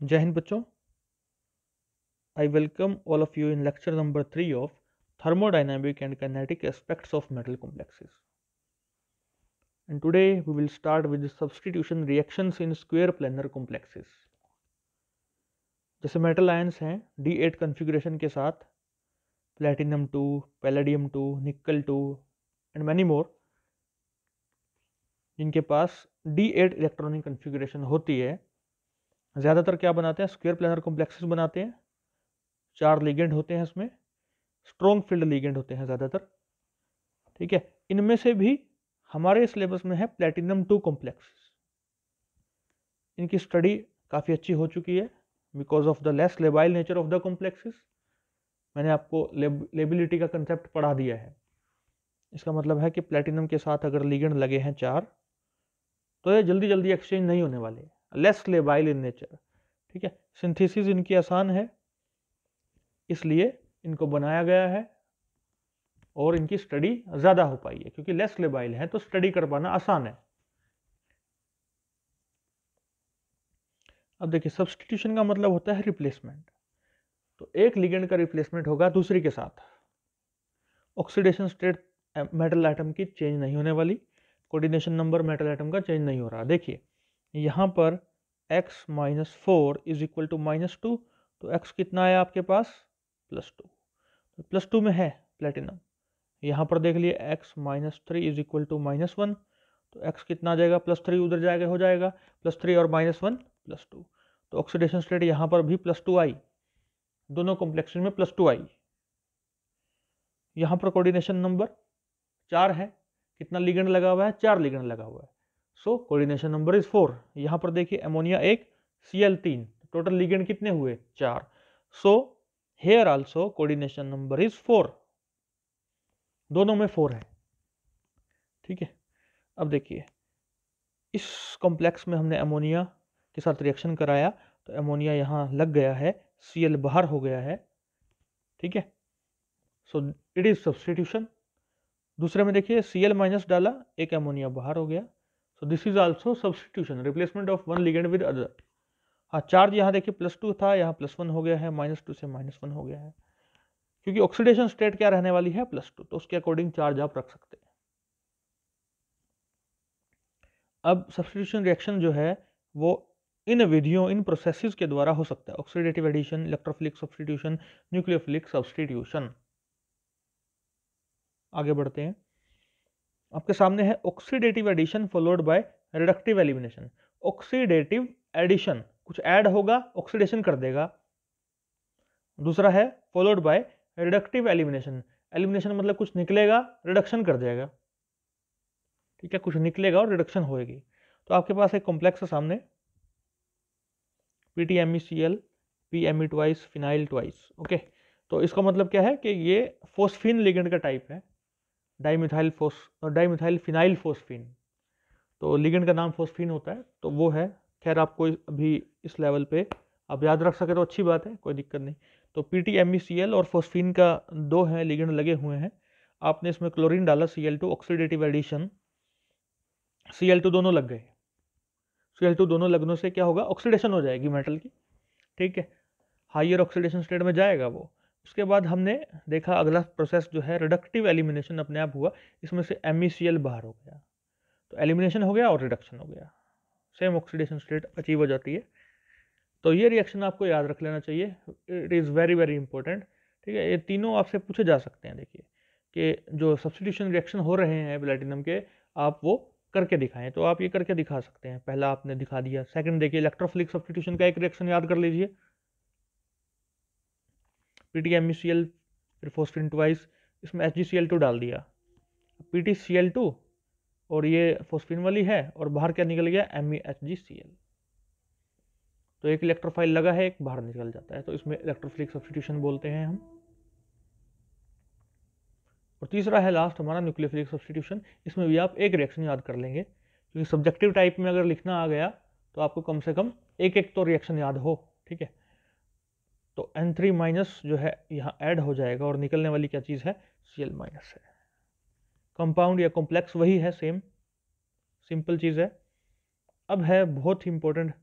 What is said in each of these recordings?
जय हिंद बच्चों। I welcome all of you in lecture number 3 of thermodynamic and kinetic aspects of metal complexes. And today we will start with the substitution reactions in square planar complexes. जैसे metal ions हैं D8 configuration के साथ platinum 2, palladium 2, निकल 2 and many more, जिनके पास D8 electronic configuration होती है, ज़्यादातर क्या बनाते हैं? स्क्वायर प्लानर कॉम्प्लेक्सेस बनाते हैं। 4 लिगेंड होते हैं, इसमें स्ट्रॉन्ग फील्ड लिगेंड होते हैं ज़्यादातर। ठीक है, इनमें से भी हमारे सिलेबस में है प्लैटिनम 2 कॉम्प्लेक्स। इनकी स्टडी काफ़ी अच्छी हो चुकी है because of the less labile nature of the complexes. मैंने आपको लेबिलिटी का कंसेप्ट पढ़ा दिया है। इसका मतलब है कि प्लैटिनम के साथ अगर लिगेंड लगे हैं 4, तो ये जल्दी जल्दी एक्सचेंज नहीं होने वाले, लेस लेबाइल इन नेचर। ठीक है, सिंथेसिस इनकी आसान है, इसलिए इनको बनाया गया है और इनकी स्टडी ज़्यादा हो पाई है, क्योंकि लेस लेबाइल है तो स्टडी कर पाना आसान है। अब देखिए, सब्सटीट्यूशन का मतलब होता है रिप्लेसमेंट। तो एक लिगेंड का रिप्लेसमेंट होगा दूसरी के साथ। ऑक्सीडेशन स्टेट मेटल एटम की चेंज नहीं होने वाली, कोऑर्डिनेशन नंबर मेटल एटम का चेंज नहीं हो रहा। देखिए यहाँ पर x - 4 इज इक्वल टू -2, तो x कितना आया आपके पास? +2। तो +2 में है प्लेटिनम। यहाँ पर देख लिए x - 3 इज इक्वल टू -1, तो x कितना आ जाएगा? +3 उधर जाएगा, हो जाएगा +3 और -1 +2। तो ऑक्सीडेशन स्टेट यहाँ पर भी +2 आई, दोनों कॉम्प्लेक्सेस में +2 आई। यहाँ पर कोऑर्डिनेशन नंबर 4 है। कितना लिगेंड लगा हुआ है? 4 लिगेंड लगा हुआ है। So coordination number is 4। यहाँ पर देखिए अमोनिया 1, Cl3, टोटल लिगेंड कितने हुए? 4। So here also coordination number is 4, दोनों में 4 है। ठीक है, अब देखिए इस कॉम्प्लेक्स में हमने अमोनिया के साथ रिएक्शन कराया, तो अमोनिया यहाँ लग गया है, Cl बाहर हो गया है। ठीक है, सो इट इज सब्सटीट्यूशन। दूसरे में देखिए Cl माइनस डाला, एक अमोनिया बाहर हो गया, so this is also substitution, replacement of one ligand with other. हाँ, चार्ज यहाँ देखिए +2 था, यहाँ +1 हो गया है, -2 से -1 हो गया है, क्योंकि ऑक्सीडेशन स्टेट क्या रहने वाली है? +2, तो उसके अकॉर्डिंग चार्ज आप रख सकते हैं। अब सब्सटीट्यूशन रिएक्शन जो है वो इन विधियों, इन प्रोसेसेस के द्वारा हो सकता है। Oxidative addition, electrophilic substitution, nucleophilic substitution. आगे बढ़ते हैं। आपके सामने है oxidative addition followed by reductive elimination. Oxidative addition, कुछ ऐड होगा, ऑक्सीडेशन कर देगा। दूसरा है followed by reductive elimination. Elimination मतलब कुछ निकलेगा, रिडक्शन कर देगा। ठीक है, कुछ निकलेगा और रिडक्शन होएगी। तो आपके पास एक कॉम्प्लेक्स है सामने, PTMeCl, PMe twice, phenyl twice. Okay, तो इसका मतलब क्या है कि ये फोस्फीन लिगेंड का टाइप है, डाइमिथाइल फिनाइल फोस्फीन। तो लिगेंड का नाम फोस्फीन होता है, तो वो है। खैर, आपको अभी इस लेवल पे आप याद रख सके तो अच्छी बात है, कोई दिक्कत नहीं। तो PTMeCl और फोस्फीन का 2 हैं लिगेंड लगे हुए हैं। आपने इसमें क्लोरीन डाला, Cl2, ऑक्सीडेटिव एडिशन, Cl2 दोनों लग गए। Cl2 दोनों लगने से क्या होगा? ऑक्सीडेशन हो जाएगी मेटल की। ठीक है, हाइयर ऑक्सीडेशन स्टेट में जाएगा वो। उसके बाद हमने देखा अगला प्रोसेस जो है रिडक्टिव एलिमिनेशन अपने आप हुआ। इसमें से MECl बाहर हो गया, तो एलिमिनेशन हो गया और रिडक्शन हो गया, सेम ऑक्सीडेशन स्टेट अचीव हो जाती है। तो ये रिएक्शन आपको याद रख लेना चाहिए, it is very very important. ठीक है, ये तीनों आपसे पूछे जा सकते हैं। देखिए कि जो सब्स्टिट्यूशन रिएक्शन हो रहे हैं प्लेटिनम के, आप वो करके दिखाएं, तो आप ये करके दिखा सकते हैं। पहला आपने दिखा दिया। सेकंड देखिए, इलेक्ट्रोफिलिक सब्स्टिट्यूशन का एक रिएक्शन याद कर लीजिए, PTMeCl फिर फोस्फीन ट्वाइस, इसमें HgCl2 डाल दिया, PtCl2 और ये फोस्फीन वाली है, और बाहर क्या निकल गया? MEHgCl। तो एक इलेक्ट्रोफाइल लगा है, एक बाहर निकल जाता है, तो इसमें इलेक्ट्रोफिलिक सब्स्टिट्यूशन बोलते हैं हम। और तीसरा है लास्ट हमारा न्यूक्लियोफिलिक सब्स्टिट्यूशन। इसमें भी आप एक रिएक्शन याद कर लेंगे, क्योंकि सब्जेक्टिव टाइप में अगर लिखना आ गया तो आपको कम से कम एक एक तो रिएक्शन याद हो। ठीक है, तो N3- जो है यहाँ ऐड हो जाएगा, और निकलने वाली क्या चीज़ है? Cl- है। कंपाउंड या कॉम्प्लेक्स वही है, सेम सिंपल चीज़ है। अब है बहुत ही इंपॉर्टेंट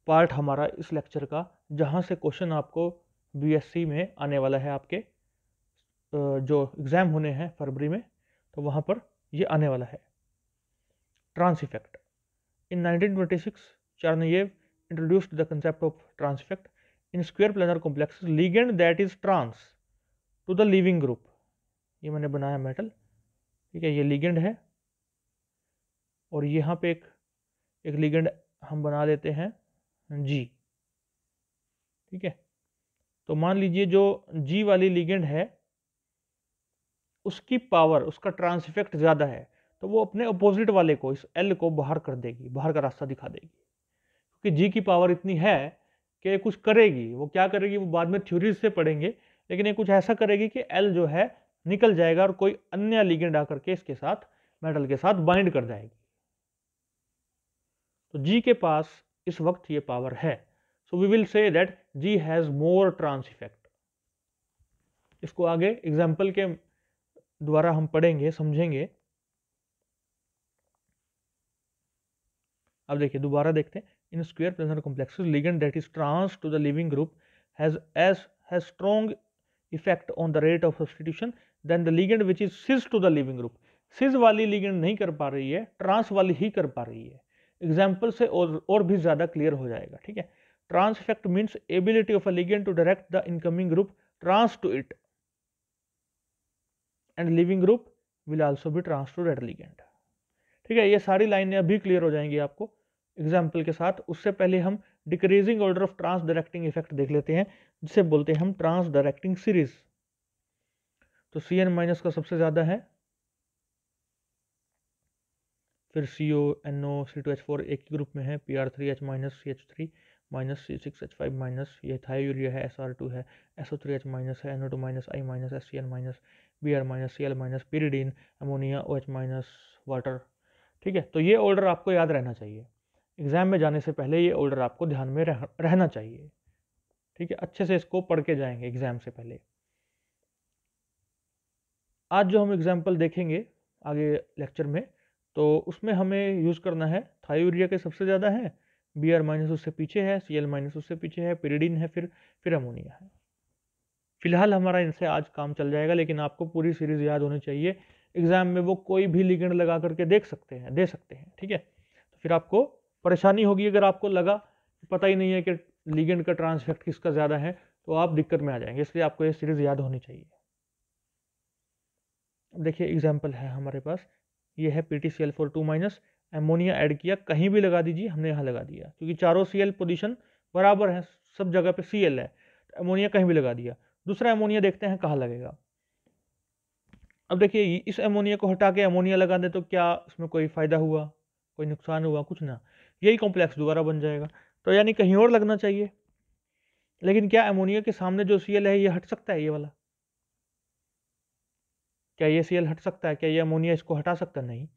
पार्ट हमारा इस लेक्चर का, जहाँ से क्वेश्चन आपको बीएससी में आने वाला है, आपके जो एग्ज़ाम होने हैं फरवरी में, तो वहाँ पर ये आने वाला है। Trans effect. In 1926 Chernyaev introduced the concept of trans effect in square planar complexes ligand that is trans to the leaving group। ये मैंने बनाया मेटल, ठीक है, ये लिगेंड है और यहाँ पे एक लिगेंड हम बना लेते हैं जी, ठीक है। तो मान लीजिए जो जी वाली लिगेंड है उसकी पावर, उसका ट्रांस इफेक्ट ज़्यादा है, तो वो अपने अपोजिट वाले को, इस एल को बाहर कर देगी, बाहर का रास्ता दिखा देगी, क्योंकि जी की पावर इतनी है कि कुछ करेगी। वो क्या करेगी वो बाद में थ्योरीज से पढ़ेंगे, लेकिन ये कुछ ऐसा करेगी कि एल जो है निकल जाएगा और कोई अन्य लिगेंड आकर के इसके साथ, मेटल के साथ बाइंड कर जाएगी। तो जी के पास इस वक्त ये पावर है, so we will say that G has more trans effect. इसको आगे एग्जाम्पल के द्वारा हम पढ़ेंगे, समझेंगे। अब देखिए दोबारा देखते हैं। In square planar complexes ligand that is trans to the leaving group has strong effect on the rate of substitution than the ligand which is cis to the leaving group. Cis वाली ligand नहीं कर पा रही है, trans वाली ही कर पा रही है। एग्जाम्पल से और भी ज्यादा क्लियर हो जाएगा, ठीक है। Trans effect means ability of a ligand to direct the incoming group trans to it and leaving group will also be trans to that ligand, ठीक है। ये सारी लाइनें अभी क्लियर हो जाएंगी आपको एग्जाम्पल के साथ। उससे पहले हम decreasing order of trans directing effect देख लेते हैं, जिसे बोलते हैं हम ट्रांस डायरेक्टिंग सीरीज। तो Cn माइनस का सबसे ज्यादा है, फिर CO, NO, C2H4 एक ही ग्रुप में है, PR3H minus, CH3 minus, C6H5 minus, ये थायोयूरिया है, SR2 है, SO3H माइनस है, NO2 minus, I minus, SCN minus, Br minus, Cl minus, pyridine, ammonia, OH minus, water, ठीक है। तो ये ऑर्डर आपको याद रहना चाहिए, एग्जाम में जाने से पहले ये ऑर्डर आपको ध्यान में रहना चाहिए, ठीक है। अच्छे से इसको पढ़ के जाएंगे एग्जाम से पहले। आज जो हम एग्जाम्पल देखेंगे आगे लेक्चर में, तो उसमें हमें यूज करना है थायोयूरिया के सबसे ज्यादा है, Br माइनस उससे पीछे है, Cl माइनस उससे पीछे है, pyridine है, फिर अमोनिया है। फिलहाल हमारा इनसे आज काम चल जाएगा, लेकिन आपको पूरी सीरीज याद होनी चाहिए। एग्जाम में वो कोई भी लिगेंड लगा करके दे सकते हैं, ठीक है। तो फिर आपको परेशानी होगी अगर आपको लगा पता ही नहीं है कि लिगेंड का ट्रांस इफेक्ट किसका ज्यादा है, तो आप दिक्कत में आ जाएंगे। इसलिए आपको ये सीरीज याद होनी चाहिए। अब देखिए एग्जाम्पल है हमारे पास, ये है PtCl4 माइनस, एमोनिया ऐड किया, कहीं भी लगा दीजिए, हमने यहाँ लगा दिया क्योंकि चारों Cl पोजीशन बराबर है, सब जगह पे Cl है, तो एमोनिया कहीं भी लगा दिया। दूसरा एमोनिया देखते हैं कहाँ लगेगा। अब देखिए इस एमोनिया को हटा के एमोनिया लगा दे तो क्या इसमें कोई फायदा हुआ, कोई नुकसान हुआ? कुछ ना, यही कॉम्प्लेक्स दोबारा बन जाएगा। तो यानी कहीं और लगना चाहिए। लेकिन क्या एमोनिया के सामने जो Cl है ये हट सकता है? ये वाला, क्या ये Cl हट सकता है? क्या ये अमोनिया इसको हटा सकता? नहीं।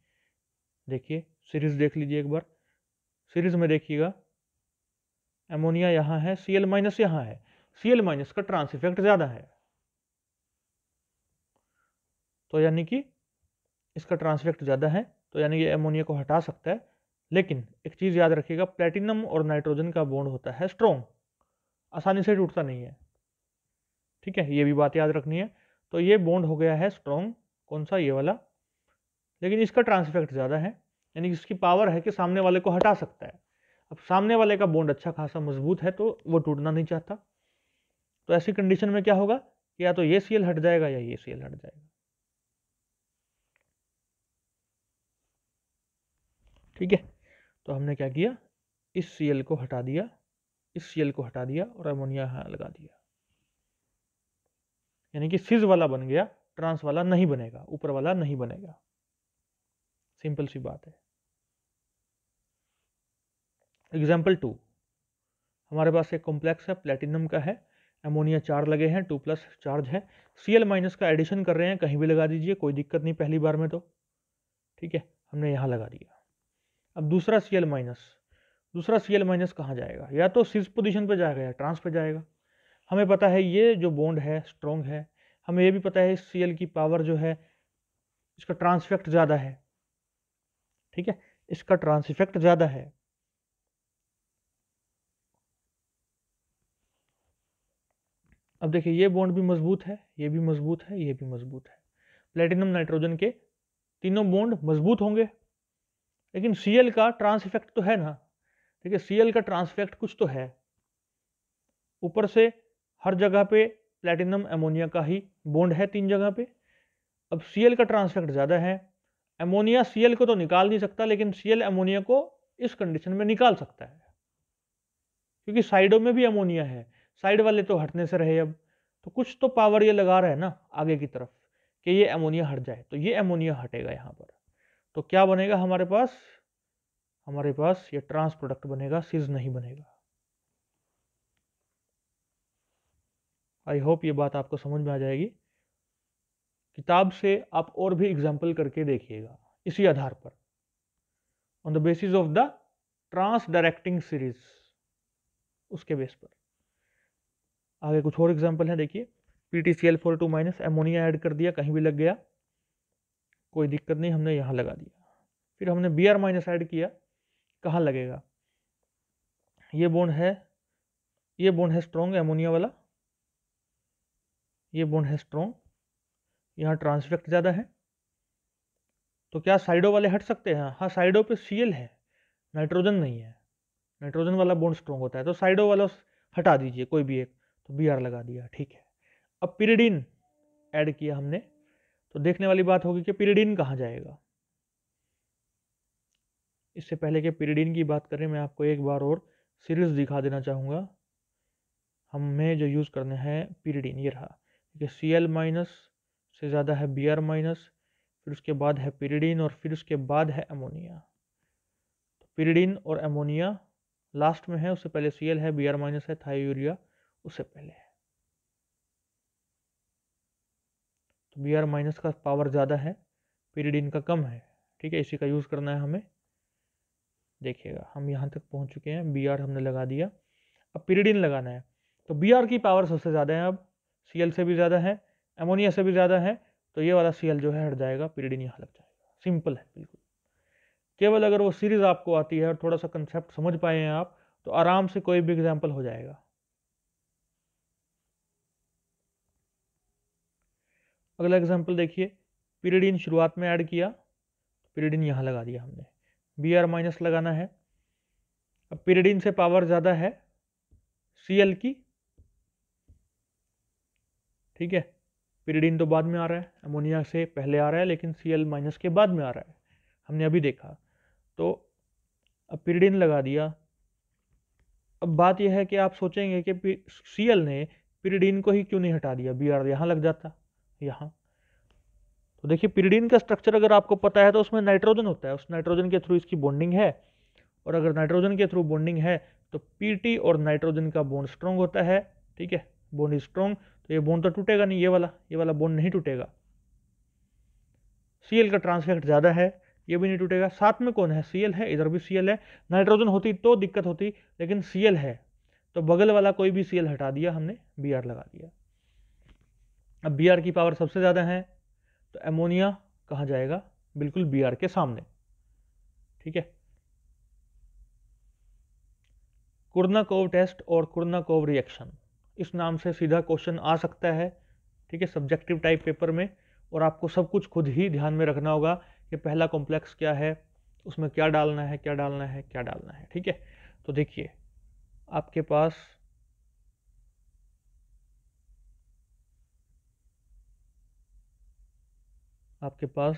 देखिए सीरीज देख लीजिए एक बार, सीरीज में देखिएगा एमोनिया यहाँ है, Cl माइनस यहाँ है, Cl माइनस का ट्रांस इफेक्ट ज्यादा है, तो यानी कि इसका ट्रांस इफेक्ट ज्यादा है, तो यानी ये एमोनिया को हटा सकता है। लेकिन एक चीज याद रखिएगा, प्लेटिनम और नाइट्रोजन का बॉन्ड होता है स्ट्रॉन्ग, आसानी से टूटता नहीं है, ठीक है, ये भी बात याद रखनी है। तो ये बॉन्ड हो गया है स्ट्रॉन्ग, कौन सा? ये वाला। लेकिन इसका ट्रांस इफेक्ट ज्यादा है, यानी इसकी पावर है कि सामने वाले को हटा सकता है। अब सामने वाले का बॉन्ड अच्छा खासा मजबूत है, तो वो टूटना नहीं चाहता। तो ऐसी कंडीशन में क्या होगा, या तो ये Cl हट जाएगा या ये Cl हट जाएगा, ठीक है। तो हमने क्या किया, इस Cl को हटा दिया, इस Cl को हटा दिया और अमोनिया यहाँ लगा दिया, यानी कि सिज वाला बन गया, ट्रांस वाला नहीं बनेगा, ऊपर वाला नहीं बनेगा। सिंपल सी बात है। एग्जाम्पल 2, हमारे पास एक कॉम्प्लेक्स है, प्लेटिनम का है, अमोनिया 4 लगे हैं, 2 प्लस चार्ज है, Cl माइनस का एडिशन कर रहे हैं, कहीं भी लगा दीजिए, कोई दिक्कत नहीं पहली बार में तो, ठीक है, हमने यहाँ लगा दिया। अब दूसरा Cl माइनस, दूसरा Cl माइनस कहाँ जाएगा? या तो सिस पोजीशन पे जाएगा या ट्रांस पे जाएगा। हमें पता है ये जो बॉन्ड है स्ट्रॉन्ग है, हमें ये भी पता है Cl की पावर जो है, इसका ट्रांस इफेक्ट ज़्यादा है, ठीक है, इसका ट्रांस इफेक्ट ज़्यादा है। अब देखिए ये बॉन्ड भी मजबूत है, ये भी मजबूत है, ये भी मजबूत है। प्लेटिनम नाइट्रोजन के तीनों बॉन्ड मजबूत होंगे, लेकिन Cl का ट्रांस इफेक्ट तो है ना। देखिए Cl का ट्रांस इफेक्ट कुछ तो है, ऊपर से हर जगह पे प्लेटिनम अमोनिया का ही बॉन्ड है 3 जगह पे। अब Cl का ट्रांस इफेक्ट ज़्यादा है, अमोनिया Cl को तो निकाल नहीं सकता, लेकिन Cl अमोनिया को इस कंडीशन में निकाल सकता है, क्योंकि साइडों में भी अमोनिया है, साइड वाले तो हटने से रहे। अब तो कुछ तो पावर ये लगा रहा है ना आगे की तरफ कि ये अमोनिया हट जाए, तो ये अमोनिया हटेगा यहाँ पर। तो क्या बनेगा हमारे पास? हमारे पास ये ट्रांस प्रोडक्ट बनेगा, सिस नहीं बनेगा। आई होप ये बात आपको समझ में आ जाएगी। किताब से आप और भी एग्जाम्पल करके देखिएगा इसी आधार पर, on the basis of the trans directing series, उसके बेस पर। आगे कुछ और एग्जाम्पल है, देखिए PtCl42- अमोनिया ऐड कर दिया, कहीं भी लग गया कोई दिक्कत नहीं, हमने यहाँ लगा दिया। फिर हमने Br- ऐड किया, कहाँ लगेगा? ये बॉन्ड है, ये बॉन्ड है स्ट्रॉन्ग अमोनिया वाला, ये बॉन्ड है स्ट्रॉन्ग, यहाँ ट्रांस इफेक्ट ज़्यादा है, तो क्या साइडों वाले हट सकते हैं? हाँ, साइडों पे Cl है, नाइट्रोजन नहीं है, नाइट्रोजन वाला बॉन्ड स्ट्रॉन्ग होता है, तो साइडों वाला हटा दीजिए कोई भी एक, तो Br लगा दिया, ठीक है। अब पिरिडीन ऐड किया हमने, तो देखने वाली बात होगी कि पिरिडीन कहाँ जाएगा। इससे पहले कि पिरिडीन की बात करें, मैं आपको एक बार और सीरीज दिखा देना चाहूँगा। हमें जो यूज़ करना है पिरिडीन, ये रहा, कि Cl- से ज़्यादा है Br-, फिर उसके बाद है पिरिडीन, और फिर उसके बाद है अमोनिया। तो पिरिडीन और अमोनिया लास्ट में है, उससे पहले Cl है, Br- है, थायोयूरिया उससे पहले है। तो Br- का पावर ज़्यादा है, पिरिडीन का कम है, ठीक है, इसी का यूज़ करना है हमें। देखिएगा हम यहाँ तक पहुँच चुके हैं, Br हमने लगा दिया, अब पिरिडीन लगाना है। तो Br की पावर सबसे ज़्यादा है, अब Cl से भी ज़्यादा है, अमोनिया से भी ज़्यादा है, तो ये वाला Cl जो है हट जाएगा, पिरिडीन यहाँ लग जाएगा। सिंपल है बिल्कुल। केवल अगर वो सीरीज आपको आती है और थोड़ा सा कंसेप्ट समझ पाए हैं आप, तो आराम से कोई भी एग्जाम्पल हो जाएगा। अगला एग्जाम्पल देखिए, पिरिडीन शुरुआत में ऐड किया, पिरिडीन यहाँ लगा दिया हमने, Br- लगाना है। अब पिरिडीन से पावर ज़्यादा है Cl की, ठीक है, पिरिडीन तो बाद में आ रहा है, अमोनिया से पहले आ रहा है, लेकिन Cl- के बाद में आ रहा है, हमने अभी देखा। तो अब पिरिडीन लगा दिया। अब बात यह है कि आप सोचेंगे कि Cl ने पिरिडीन को ही क्यों नहीं हटा दिया, Br यहाँ लग जाता यहाँ। तो देखिए पिरिडीन का स्ट्रक्चर अगर आपको पता है, तो उसमें नाइट्रोजन होता है, उस नाइट्रोजन के थ्रू इसकी बॉन्डिंग है, और अगर नाइट्रोजन के थ्रू बॉन्डिंग है तो Pt और नाइट्रोजन का बॉन्ड स्ट्रॉन्ग होता है, ठीक है, बॉन्ड इज स्ट्रॉन्ग, तो ये बॉन्ड तो टूटेगा नहीं, ये वाला बॉन्ड नहीं टूटेगा। Cl का ट्रांसफेक्ट ज़्यादा है, ये भी नहीं टूटेगा। साथ में कौन है? Cl है, इधर भी Cl है, नाइट्रोजन होती तो दिक्कत होती, लेकिन Cl है, तो बगल वाला कोई भी Cl हटा दिया हमने, Br लगा दिया। अब Br की पावर सबसे ज़्यादा है, तो अमोनिया कहाँ जाएगा? बिल्कुल Br के सामने, ठीक है। कुर्नाकोव टेस्ट और कुर्नाकोव रिएक्शन, इस नाम से सीधा क्वेश्चन आ सकता है, ठीक है, सब्जेक्टिव टाइप पेपर में। और आपको सब कुछ खुद ही ध्यान में रखना होगा कि पहला कॉम्प्लेक्स क्या है, उसमें क्या डालना है, क्या डालना है, क्या डालना है, ठीक है। तो देखिए आपके पास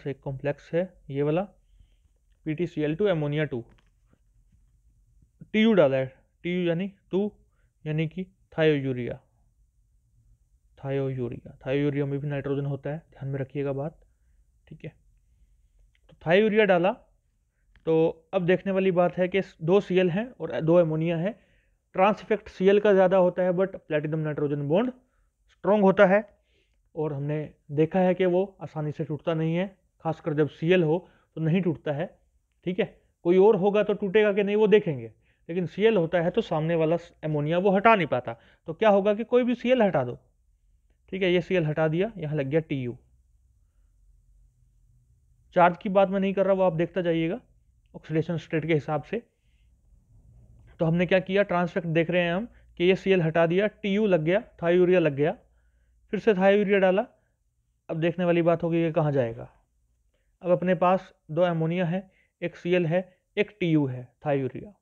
एक कॉम्प्लेक्स है, ये वाला PtCl2 अमोनिया 2, Tu डाला है, Tu यानी 2 यानी कि थायोयूरिया, थायोयूरिया में भी नाइट्रोजन होता है, ध्यान में रखिएगा बात, ठीक है। तो थायोयूरिया डाला, तो अब देखने वाली बात है कि 2 Cl हैं और 2 अमोनिया है, ट्रांस इफेक्ट Cl का ज़्यादा होता है, but platinum nitrogen bond strong होता है, और हमने देखा है कि वो आसानी से टूटता नहीं है, खासकर जब Cl हो तो नहीं टूटता है, ठीक है। कोई और होगा तो टूटेगा कि नहीं वो देखेंगे, लेकिन Cl होता है तो सामने वाला अमोनिया वो हटा नहीं पाता, तो क्या होगा कि कोई भी Cl हटा दो, ठीक है, ये Cl हटा दिया, यहाँ लग गया Tu। चार्ज की बात मैं नहीं कर रहा, वो आप देखता जाइएगा ऑक्सीडेशन स्टेट के हिसाब से। तो हमने क्या किया, ट्रांसफेक्ट देख रहे हैं हम कि ये Cl हटा दिया, TU लग गया, थायोरिया लग गया, फिर से थायोरिया डाला। अब देखने वाली बात होगी कि कहाँ जाएगा। अब अपने पास 2 अमोनिया है, एक Cl है, एक TU है, थायोरिया।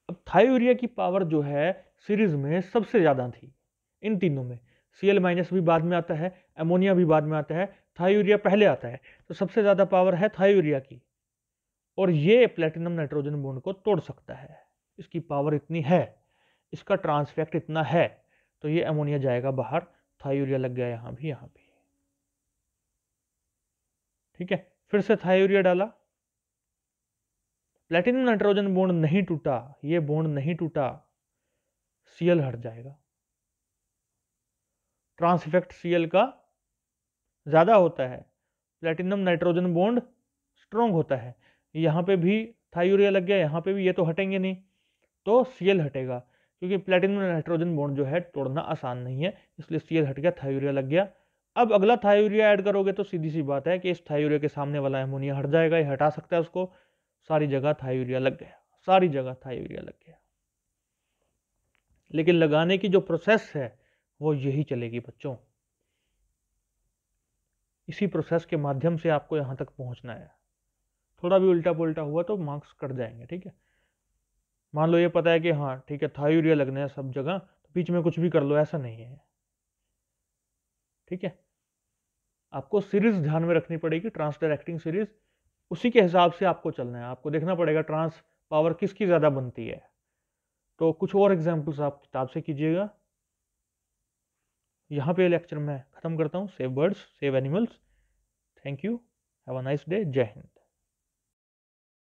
अब थायोरिया की पावर जो है सीरीज में सबसे ज़्यादा थी इन तीनों में। Cl माइनस भी बाद में आता है, अमोनिया भी बाद में आता है, थायोरिया पहले आता है। तो सबसे ज़्यादा पावर है थायोरिया की, और ये प्लेटिनम नाइट्रोजन बॉन्ड को तोड़ सकता है। इसकी पावर इतनी है, इसका ट्रांसफेक्ट इतना है। तो ये अमोनिया जाएगा बाहर, थायोरिया लग गया यहाँ भी, यहाँ भी। ठीक है, फिर से थायोरिया डाला, प्लेटिनम नाइट्रोजन बॉन्ड नहीं टूटा, ये बॉन्ड नहीं टूटा, Cl हट जाएगा। ट्रांस इफेक्ट Cl का ज्यादा होता है, प्लेटिनम नाइट्रोजन बॉन्ड स्ट्रॉन्ग होता है। यहाँ पे भी थायोरिया लग गया, यहाँ पे भी, ये तो हटेंगे नहीं, तो Cl हटेगा, क्योंकि प्लेटिनम नाइट्रोजन बॉन्ड जो है तोड़ना आसान नहीं है, इसलिए Cl हट गया, थायोरिया लग गया। अब अगला थायोरिया ऐड करोगे तो सीधी सी बात है कि इस थायोरिया के सामने वाला अमोनिया हट जाएगा, ये हटा सकता है उसको। सारी जगह थायोरिया लग गया, सारी जगह थायोरिया लग गया। लेकिन लगाने की जो प्रोसेस है वो यही चलेगी बच्चों, इसी प्रोसेस के माध्यम से आपको यहां तक पहुंचना है। थोड़ा भी उल्टा पुल्टा हुआ तो मार्क्स कट जाएंगे। ठीक है, मान लो ये पता है कि हाँ ठीक है थायोरिया लगना है सब जगह, तो बीच में कुछ भी कर लो, ऐसा नहीं है। ठीक है, आपको सीरीज ध्यान में रखनी पड़ेगी, ट्रांस डायरेक्टिंग सीरीज, उसी के हिसाब से आपको चलना है। आपको देखना पड़ेगा ट्रांस पावर किसकी ज्यादा बनती है। तो कुछ और एग्जाम्पल्स आप किताब से कीजिएगा। यहाँ पे लेक्चर मैं खत्म करता हूँ। Save birds, save animals. Thank you, have a nice day, जय हिंद।